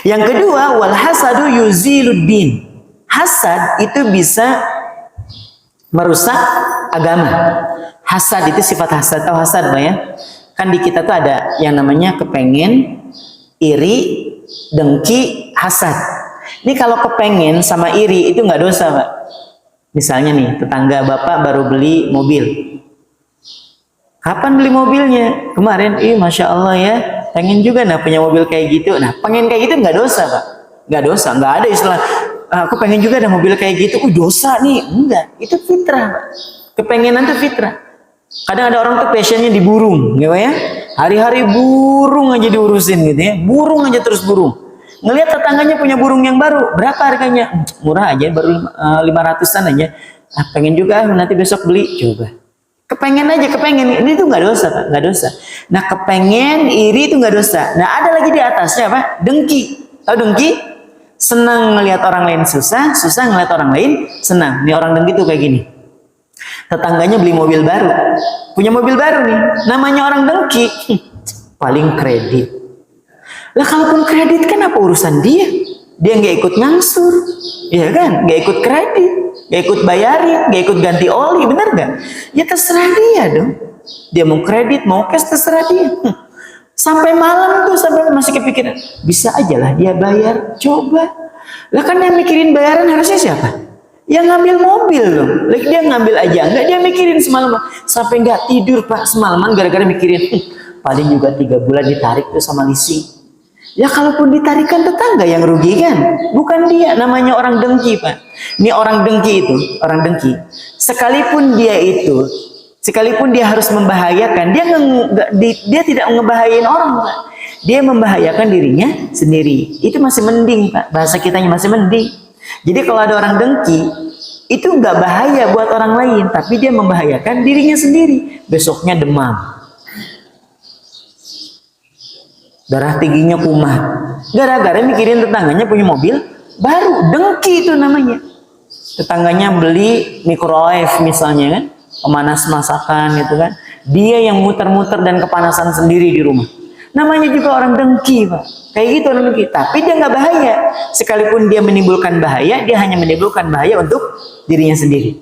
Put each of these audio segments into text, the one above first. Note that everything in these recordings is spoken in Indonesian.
Yang kedua, wal hasadu yuziluddin. Hasad itu bisa merusak agama. Hasad itu sifat hasad. Tahu hasad, Pak ya? Kan di kita tuh ada yang namanya kepengen, iri, dengki, hasad. Ini kalau kepengen sama iri itu nggak dosa, Pak. Misalnya nih, tetangga Bapak baru beli mobil. Kapan beli mobilnya? Kemarin, Masya Allah ya, pengen juga punya mobil kayak gitu. Nah, pengen kayak gitu nggak dosa, Pak. Nggak dosa, nggak ada istilah, aku pengen juga ada mobil kayak gitu. Dosa nih. Enggak, itu fitrah, Pak. Kepengenan itu fitrah. Kadang ada orang tuh passionnya di burung, gitu ya. Hari-hari burung aja diurusin gitu ya. Burung aja terus burung. Ngelihat tetangganya punya burung yang baru, berapa harganya? Murah aja, baru 500-an aja. Pengen juga, nanti besok beli. Coba. Kepengen aja, kepengen. Ini tuh nggak dosa, Pak, nggak dosa. Nah, kepengen, iri itu nggak dosa. Nah, ada lagi di atasnya apa? Dengki. Tahu dengki? Senang ngelihat orang lain susah, susah ngelihat orang lain senang. Ini orang dengki tuh kayak gini. Tetangganya beli mobil baru, punya mobil baru nih, namanya orang dengki, paling kredit. Lah kalaupun kredit kan apa urusan dia? Dia nggak ikut ngangsur, ya kan? Nggak ikut kredit, nggak ikut bayarin, nggak ikut ganti oli, bener nggak? Ya terserah dia dong. Dia mau kredit, mau cash, terserah dia. Sampai malam tuh, sampai masih kepikiran, bisa aja lah dia bayar, coba. Lah kan yang mikirin bayaran harusnya siapa? Yang ngambil mobil dong. Lagi dia ngambil aja, enggak, dia mikirin semalam sampai nggak tidur, Pak, semalaman gara-gara mikirin, paling juga 3 bulan ditarik tuh sama leasing. Ya kalaupun ditarikan tetangga yang rugi kan, bukan dia. Namanya orang dengki, Pak. Ini orang dengki itu, orang dengki. Sekalipun dia harus membahayakan, dia tidak ngebahayain orang, Pak. Dia membahayakan dirinya sendiri. Itu masih mending, Pak. Bahasa kitanya masih mending. Jadi kalau ada orang dengki, itu nggak bahaya buat orang lain, tapi dia membahayakan dirinya sendiri. Besoknya demam, darah tingginya kumat, gara-gara mikirin tetangganya punya mobil baru. Dengki itu namanya. Tetangganya beli microwave misalnya kan, pemanas masakan gitu kan, dia yang muter-muter dan kepanasan sendiri di rumah. Namanya juga orang dengki, Pak. Kayak gitu orang dengki. Tapi dia nggak bahaya. Sekalipun dia menimbulkan bahaya, dia hanya menimbulkan bahaya untuk dirinya sendiri.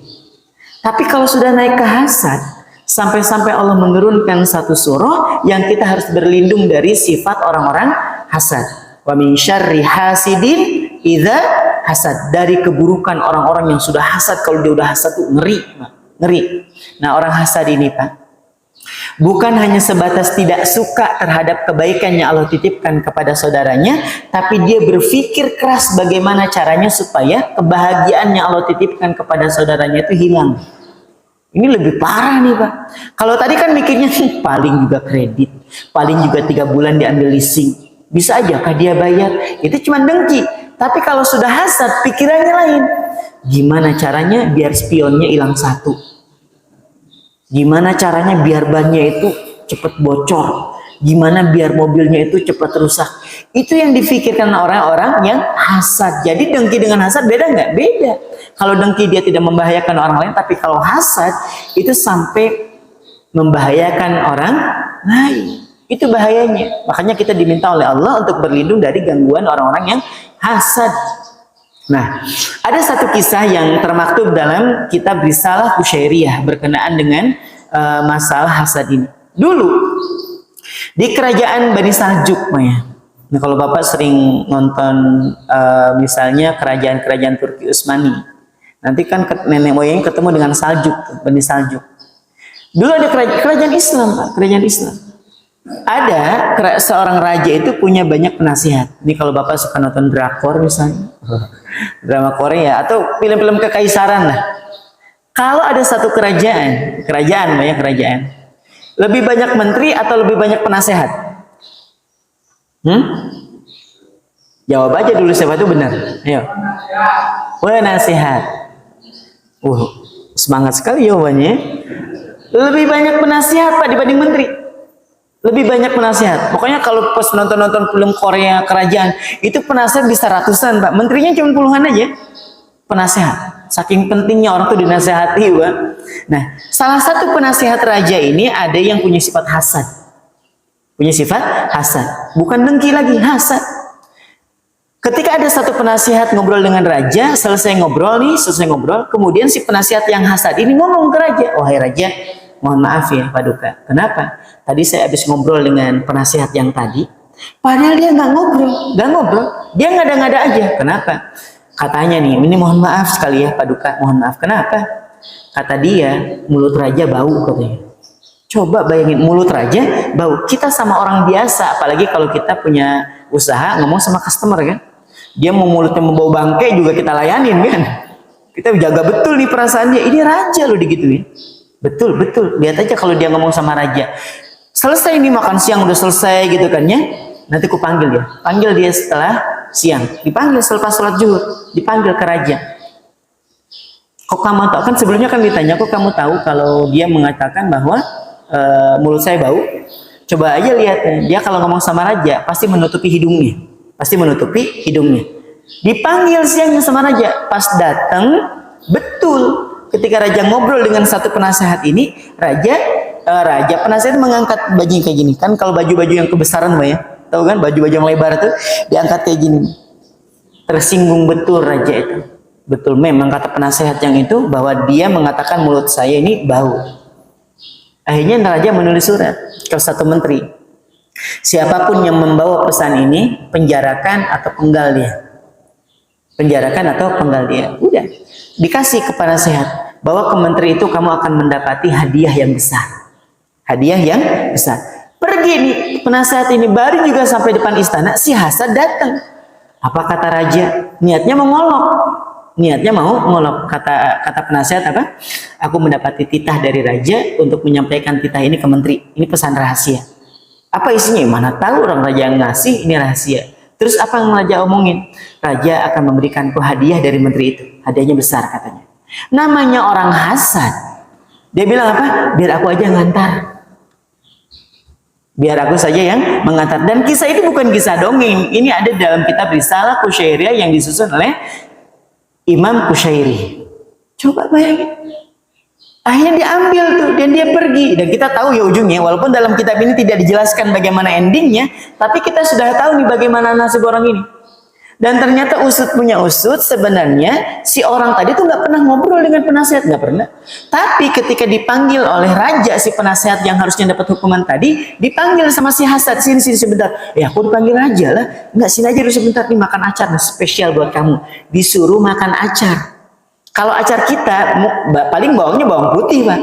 Tapi kalau sudah naik ke hasad, sampai-sampai Allah menurunkan satu surah yang kita harus berlindung dari sifat orang-orang hasad. Wa min syarri hasidin idza hasad. Dari keburukan orang-orang yang sudah hasad. Kalau dia udah hasad tuh ngeri, Pak. Ngeri. Nah, orang hasad ini, Pak, bukan hanya sebatas tidak suka terhadap kebaikan yang Allah titipkan kepada saudaranya, tapi dia berpikir keras bagaimana caranya supaya kebahagiaan yang Allah titipkan kepada saudaranya itu hilang. Ini lebih parah nih, Pak. Kalau tadi kan mikirnya paling juga kredit, paling juga 3 bulan diambil leasing, bisa aja kah dia bayar? Itu cuma dengki. Tapi kalau sudah hasad, pikirannya lain. Gimana caranya biar spionnya hilang satu? Gimana caranya biar bannya itu cepat bocor? Gimana biar mobilnya itu cepat rusak? Itu yang difikirkan orang-orang yang hasad. Jadi dengki dengan hasad beda nggak? Beda. Kalau dengki dia tidak membahayakan orang lain, tapi kalau hasad itu sampai membahayakan orang lain. Itu bahayanya. Makanya kita diminta oleh Allah untuk berlindung dari gangguan orang-orang yang hasad. Nah, ada satu kisah yang termaktub dalam kitab Risalah Kusyairiyah berkenaan dengan masalah hasad ini. Dulu di kerajaan Bani Saljuk, Maya. Nah, kalau Bapak sering nonton misalnya kerajaan-kerajaan Turki Utsmani, nanti kan nenek moyang ketemu dengan Saljuk, Bani Saljuk. Dulu ada kerajaan Islam, Pak, kerajaan Islam. Ada seorang raja itu punya banyak penasihat. Ini kalau Bapak suka nonton drakor misalnya, drama Korea atau film-film kekaisaran lah. Kalau ada satu kerajaan, banyak kerajaan, lebih banyak menteri atau lebih banyak penasehat? Jawab aja dulu siapa itu benar. Ayo. Penasehat. Semangat sekali jawabannya. Lebih banyak penasehat, Pak, dibanding menteri. Lebih banyak penasihat. Pokoknya kalau pas nonton-nonton film Korea kerajaan, itu penasihat bisa ratusan, Pak. Menterinya cuma puluhan aja. Penasehat. Saking pentingnya orang tuh dinasehati, Pak. Nah, salah satu penasihat raja ini ada yang punya sifat hasad. Punya sifat hasad. Bukan dengki lagi, hasad. Ketika ada satu penasihat ngobrol dengan raja, selesai ngobrol, kemudian si penasihat yang hasad ini ngomong ke raja, wahai raja, mohon maaf ya Paduka, kenapa? Tadi saya habis ngobrol dengan penasihat yang tadi, padahal dia nggak ngobrol, dia ngada-ngada aja. Kenapa? Katanya nih, ini mohon maaf sekali ya Paduka, mohon maaf. Kenapa? Kata dia, mulut raja bau katanya. Coba bayangin, mulut raja bau. Kita sama orang biasa, apalagi kalau kita punya usaha ngomong sama customer kan, dia mau mulutnya membau bangkai juga kita layanin kan. Kita jaga betul nih perasaan dia. Ini raja loh digituin. Betul. Lihat aja kalau dia ngomong sama raja. Selesai nih makan siang udah selesai gitu kan ya. Nanti ku panggil dia. Panggil dia setelah siang. Dipanggil selepas sholat zuhur. Dipanggil ke raja. Kok kamu tahu? Kan sebelumnya kan ditanya, kok kamu tahu kalau dia mengatakan bahwa mulut saya bau? Coba aja lihat. Dia kalau ngomong sama raja pasti menutupi hidungnya. Dipanggil siangnya sama raja. Pas datang, betul. Ketika raja ngobrol dengan satu penasehat ini, raja penasehat mengangkat bajunya kayak gini. Kan kalau baju-baju yang kebesaran, Mbak ya, tahu kan baju-baju yang lebar tuh diangkat kayak gini. Tersinggung betul raja itu. Betul, memang kata penasehat yang itu bahwa dia mengatakan mulut saya ini bau. Akhirnya raja menulis surat ke satu menteri. Siapapun yang membawa pesan ini, penjarakan atau penggal dia. Udah, dikasih ke penasehat bahwa ke menteri itu kamu akan mendapati hadiah yang besar. Pergi nih penasehat ini, baru juga sampai depan istana, si hasad datang. Apa kata raja? Niatnya mau ngolok. Kata penasehat apa? Aku mendapati titah dari raja untuk menyampaikan titah ini ke menteri. Ini pesan rahasia. Apa isinya? Mana tahu, orang raja yang ngasih, ini rahasia. Terus apa yang raja omongin? Raja akan memberikanku hadiah dari menteri itu. Hadiahnya besar katanya. Namanya orang hasad. Dia bilang apa? Biar aku aja ngantar. Biar aku saja yang mengantar. Dan kisah itu bukan kisah dongeng. Ini ada dalam kitab Risalah Kusyairiyah yang disusun oleh Imam Kusyairi. Coba bayangin. Akhirnya diambil tuh dan dia pergi. Dan kita tahu ya ujungnya, walaupun dalam kitab ini tidak dijelaskan bagaimana endingnya, tapi kita sudah tahu nih bagaimana nasib orang ini. Dan ternyata usut punya usut, sebenarnya si orang tadi tuh nggak pernah ngobrol dengan penasehat, nggak pernah. Tapi ketika dipanggil oleh raja, si penasehat yang harusnya dapat hukuman tadi, dipanggil sama si hasad, sini sebentar. Ya aku dipanggil raja lah, nggak, sini aja dulu sebentar nih, makan acar spesial buat kamu. Disuruh makan acar. Kalau acar kita paling bawangnya bawang putih, Pak.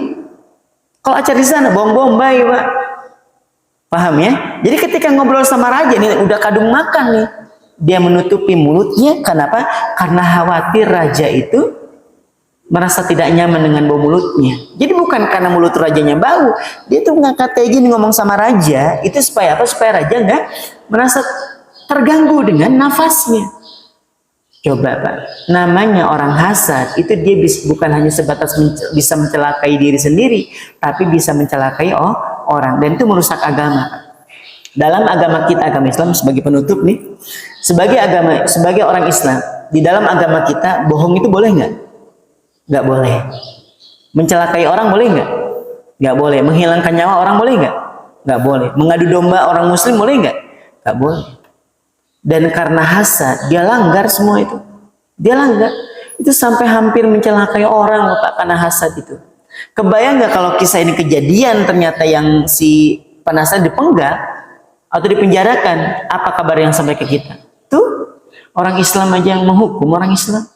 Kalau acar di sana bawang bombay, Pak. Paham ya? Jadi ketika ngobrol sama raja nih, udah kadung makan nih, dia menutupi mulutnya. Kenapa? Karena khawatir raja itu merasa tidak nyaman dengan bau mulutnya. Jadi bukan karena mulut rajanya bau, dia tuh ngangkat kayak gini ngomong sama raja itu supaya apa? Supaya raja nggak merasa terganggu dengan nafasnya. Coba Pak, namanya orang hasad itu dia bukan hanya sebatas bisa mencelakai diri sendiri, tapi bisa mencelakai orang, dan itu merusak agama. Dalam agama kita, agama Islam, sebagai penutup nih, sebagai orang Islam, di dalam agama kita bohong itu boleh nggak? Nggak boleh. Mencelakai orang boleh nggak? Nggak boleh. Menghilangkan nyawa orang boleh nggak? Nggak boleh. Mengadu domba orang Muslim boleh nggak? Nggak boleh. Dan karena hasad, dia langgar semua itu. Dia langgar. Itu sampai hampir mencelakai orang, Pak, karena hasad itu. Kebayang nggak kalau kisah ini kejadian, ternyata yang si penasehat dipenggal atau dipenjarakan, apa kabar yang sampai ke kita? Tuh, orang Islam aja yang menghukum orang Islam.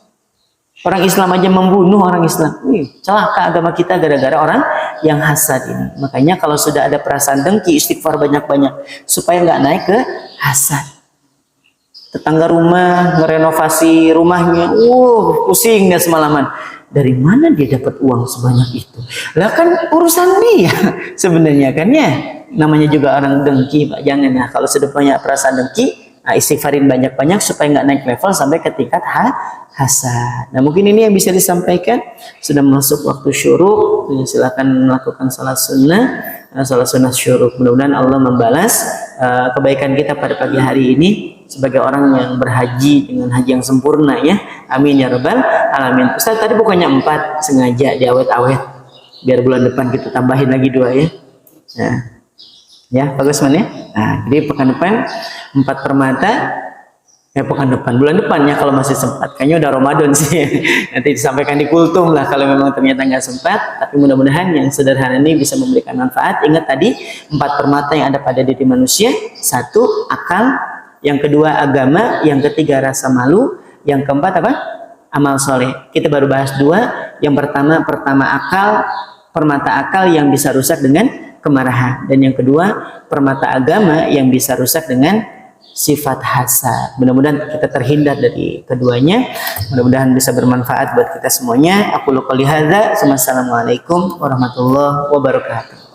Orang Islam aja membunuh orang Islam. Celaka agama kita gara-gara orang yang hasad ini. Makanya kalau sudah ada perasaan dengki, istighfar banyak-banyak supaya nggak naik ke hasad. Tetangga rumah ngerenovasi rumahnya, pusing dia semalaman. Dari mana dia dapat uang sebanyak itu? Lah kan urusan dia sebenarnya kan ya. Namanya juga orang dengki, Pak. Jangan ya, kalau sudah punya perasaan dengki, istighfarin banyak-banyak supaya nggak naik level sampai ke tingkat hasad. Nah mungkin ini yang bisa disampaikan. Sudah masuk waktu syuruk, silakan melakukan salat sunnah syuruk. Mudah-mudahan Allah membalas kebaikan kita pada pagi hari ini sebagai orang yang berhaji dengan haji yang sempurna ya. Amin ya rabbal alamin. Ustaz tadi bukannya 4, sengaja diawet-awet biar bulan depan kita tambahin lagi 2 ya. Nah, ya bagus man ya. Nah, jadi pekan depan 4 permata pekan depan, bulan depan ya kalau masih sempat. Kayaknya udah Ramadan sih. Nanti disampaikan di kultum lah kalau memang ternyata nggak sempat. Tapi mudah-mudahan yang sederhana ini bisa memberikan manfaat. Ingat tadi 4 permata yang ada pada diri manusia. 1, akal. Yang kedua, agama. Yang ketiga, rasa malu. Yang keempat apa? Amal soleh. Kita baru bahas 2. Yang pertama akal, permata akal yang bisa rusak dengan kemarahan. Dan yang kedua, permata agama yang bisa rusak dengan sifat hasad. Mudah-mudahan kita terhindar dari keduanya. Mudah-mudahan bisa bermanfaat buat kita semuanya. Aku qouli hadza. Wassalamualaikum warahmatullahi wabarakatuh.